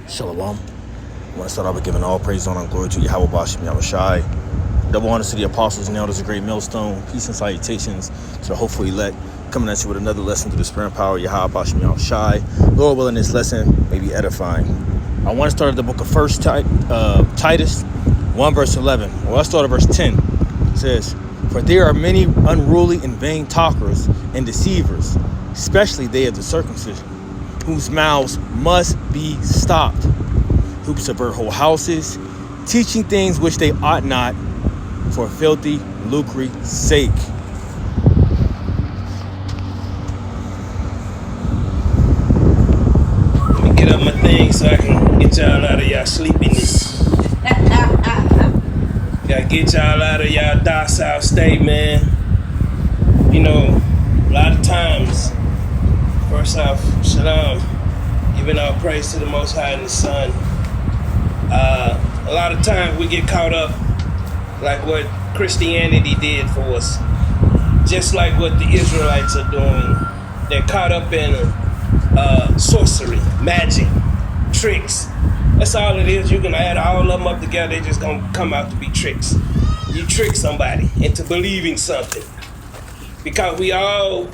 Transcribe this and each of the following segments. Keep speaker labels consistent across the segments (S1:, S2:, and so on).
S1: Shalom. I want to start off by giving all praise, honor, and glory to Yahweh Bashem Yahushai. Double honors to the apostles and elders of Great Millstone. Peace and salutations to the hopeful elect. Coming at you with another lesson through the spirit and power of Yahweh Bashem Yahushai. Lord willing, this lesson may be edifying. I want to start at the book of Titus 1 verse 11. Well, let's start at verse 10. It says, "For there are many unruly and vain talkers and deceivers, especially they of the circumcision, whose mouths must be stopped, who subvert whole houses, teaching things which they ought not, for filthy lucre's sake."
S2: Let me get up my thing so I can get y'all out of y'all sleepiness. Gotta get y'all out of y'all docile state, man. You know, a lot of times, first off, shalom, giving all praise to the Most High and the Son. A lot of times we get caught up like what Christianity did for us, just like what the Israelites are doing. They're caught up in sorcery, magic, tricks. That's all it is. You can add all of them up together, they're just gonna come out to be tricks. You trick somebody into believing something. Because we all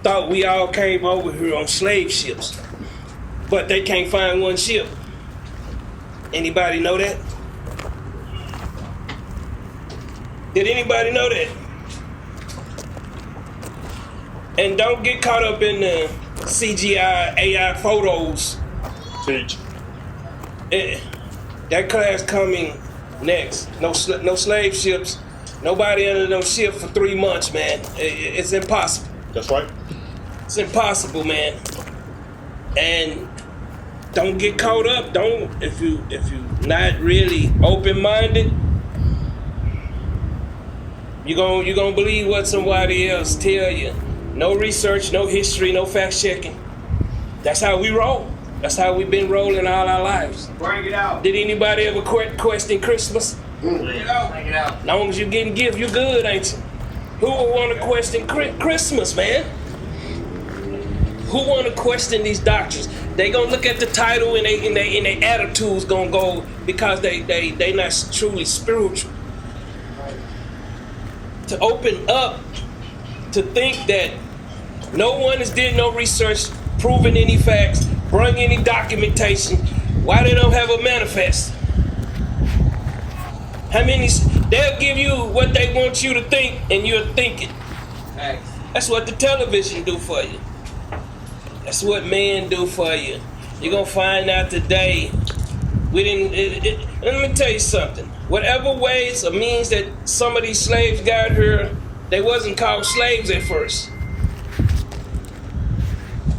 S2: thought we all came over here on slave ships, but they can't find one ship. Anybody know that? Did anybody know that? And don't get caught up in the CGI AI photos. That class coming next. No slave ships. Nobody under no ship for 3 months, man. It's impossible.
S3: That's right.
S2: It's impossible, man. And don't get caught up. Don't if you not really open-minded, you gonna believe what somebody else tell you. No research, no history, no fact checking. That's how we roll. That's how we've been rolling all our lives.
S3: Bring it out.
S2: Did anybody ever question Christmas?
S3: Bring it out. Bring it out.
S2: As long as you getting gift, you good, ain't you? Who would want to question Christmas, man? Who want to question these doctrines? They gonna look at the title and they attitudes gonna go because they not truly spiritual. To open up to think that no one has did no research, proven any facts, bring any documentation, why they don't have a manifest? How many? They'll give you what they want you to think, and you'll think it. That's what the television do for you. That's what men do for you. You're gonna find out today. Let me tell you something. Whatever ways or means that some of these slaves got here, they wasn't called slaves at first.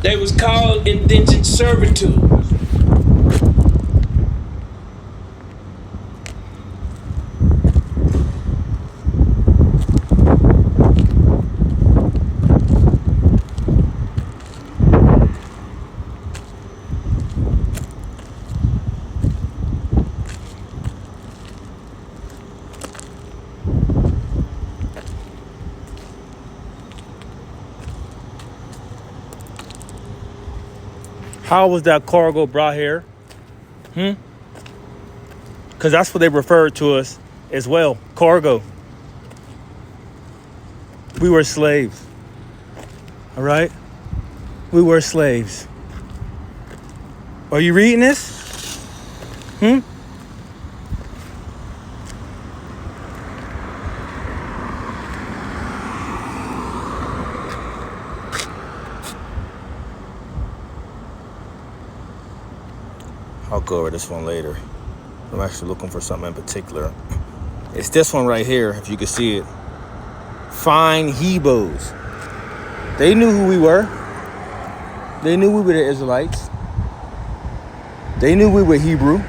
S2: They was called indentured servitude.
S1: How was that cargo brought here? Because that's what they referred to us as well, cargo. We were slaves. All right? We were slaves. Are you reading this? I'll go over this one later. I'm actually looking for something in particular. It's this one right here, if you can see it. Fine Hebrews. They knew who we were. They knew we were the Israelites. They knew we were Hebrew.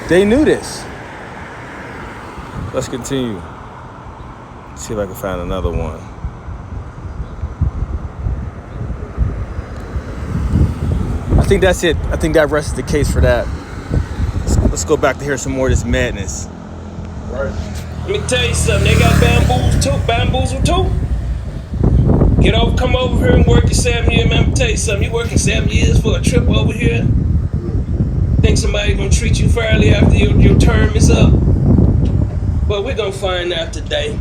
S1: They knew this. Let's continue. See if I can find another one. I think that's it. I think that rests the case for that. Let's go back to hear some more of this madness.
S3: Right.
S2: Let me tell you something. They got bamboozle too. Get over, come over here and work your 7 years. Man, let me tell you something. You working 7 years for a trip over here? think somebody gonna treat you fairly after your term is up? But we're gonna find out today.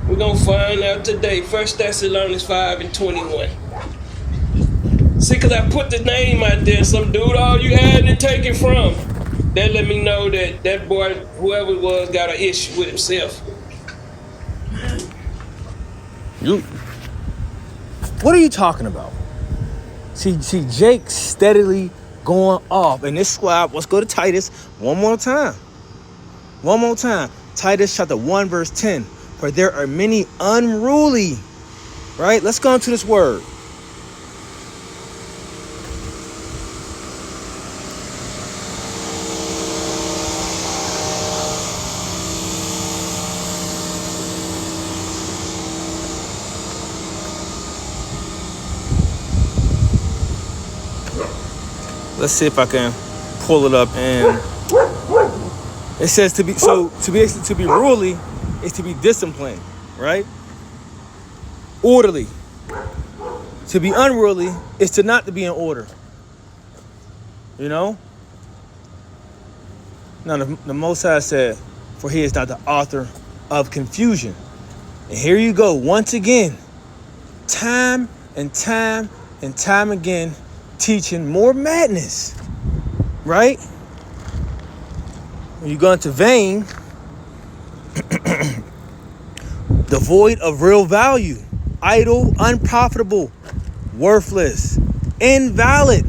S2: We're gonna find out today. 1 Thessalonians 5:21. See, because I put the name out there, some dude, oh, you had to take it from. That let me know that that boy, whoever it was, got an issue with himself.
S1: What are you talking about? See, Jake steadily going off. And this squad, let's go to Titus one more time. One more time. Titus chapter 1, verse 10. For there are many unruly, right? Let's go into this word. Let's see if I can pull it up. And it says to be ruly is to be disciplined, right? Orderly. To be unruly is to not to be in order. You know? Now the Most High said, for he is not the author of confusion. And here you go, once again, time and time and time again, teaching more madness, right? When you go into vain, devoid of real value, idle, unprofitable, worthless, invalid.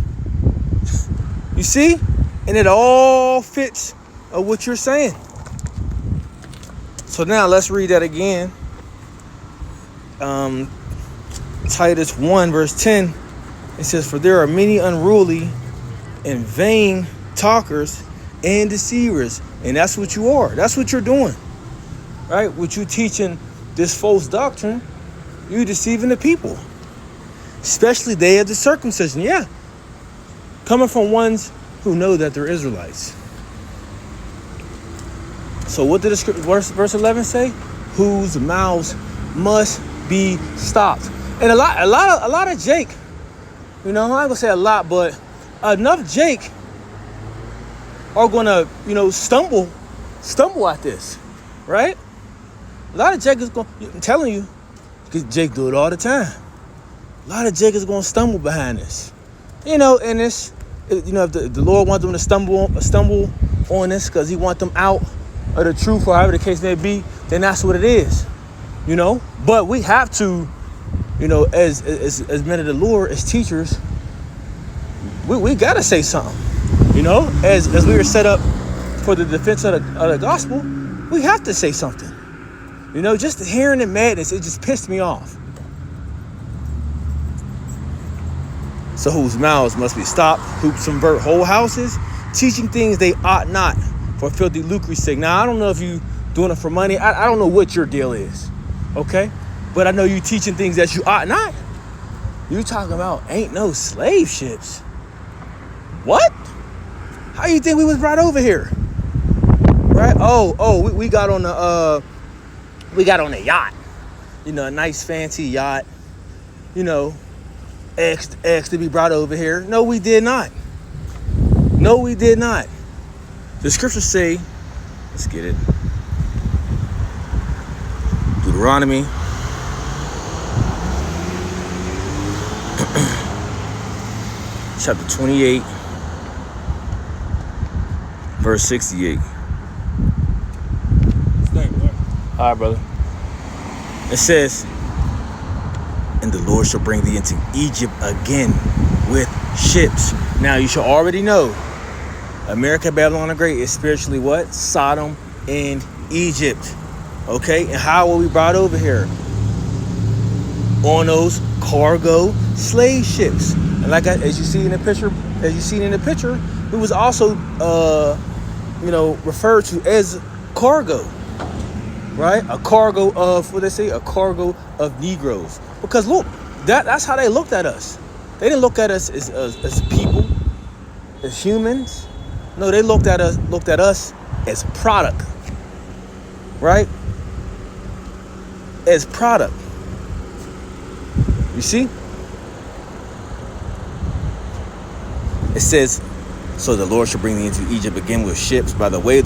S1: You see? And it all fits what you're saying. So now let's read that again. Titus 1 verse 10. It says, for there are many unruly and vain talkers and deceivers. And that's what you are. That's what you're doing. Right? What you teaching this false doctrine, you deceiving the people. Especially they of the circumcision. Yeah. Coming from ones who know that they're Israelites. So what did verse 11 say? Whose mouths must be stopped. And a lot of Jake, you know, I'm not gonna say a lot, but enough Jake are gonna, you know, stumble at this, right? A lot of Jake is gonna, I'm telling you, because Jake do it all the time. A lot of Jake is gonna stumble behind this, you know, and this, you know, if the Lord wants them to stumble on this because He wants them out of the truth or however the case may be, then that's what it is, you know. But we have to, you know, as men of the Lord, as teachers, we gotta say something, you know. As we were set up for the defense of the gospel, we have to say something, you know. Just hearing the madness, it just pissed me off. So whose mouths must be stopped, who subvert whole houses, teaching things they ought not, for filthy lucre's sake. Now I don't know if you doing it for money. I don't know what your deal is, okay? But I know you teaching things that you ought not. You talking about ain't no slave ships. What? How you think we was brought over here? Right? We got on the yacht. You know, a nice fancy yacht. You know, asked to be brought over here. No, we did not. No, we did not. The scriptures say, let's get it. Deuteronomy. Chapter 28, verse 68. All right, brother. It says, and the Lord shall bring thee into Egypt again with ships. Now you should already know, America, Babylon the Great is spiritually what? Sodom and Egypt. Okay, and how were we brought over here? On those cargo slave ships. And like as you see in the picture, it was also referred to as cargo. Right? A cargo of what they say, a cargo of Negroes. Because look, that's how they looked at us. They didn't look at us as people, as humans. No, they looked at us as product. Right? As product. You see? It says, So the Lord shall bring thee into Egypt again with ships by the way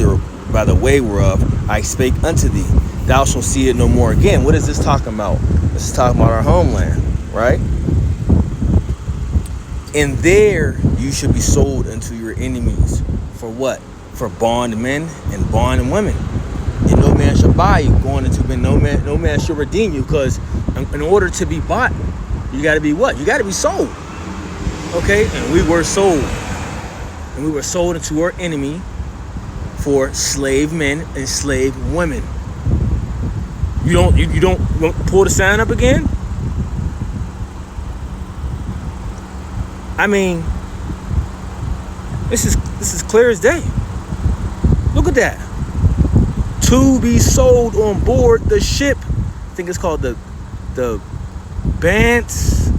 S1: whereof I spake unto thee. Thou shalt see it no more again. What is this talking about? This is talking about our homeland, right? And there you should be sold unto your enemies. For what? For bondmen and bondwomen. And no man shall buy you. Going into no man shall redeem you. Because in order to be bought, you got to be what? You got to be sold. Okay? And we were sold. And we were sold into our enemy for slave men and slave women. You don't pull the sign up again? I mean, this is clear as day. Look at that. To be sold on board the ship. I think it's called the Bants.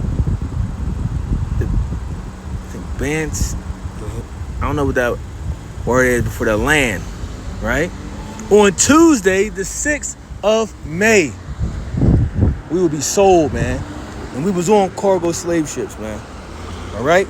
S1: Bants. I don't know what that word is before the land, right? On Tuesday, the 6th of May, we will be sold, man. And we was on cargo slave ships, man. All right?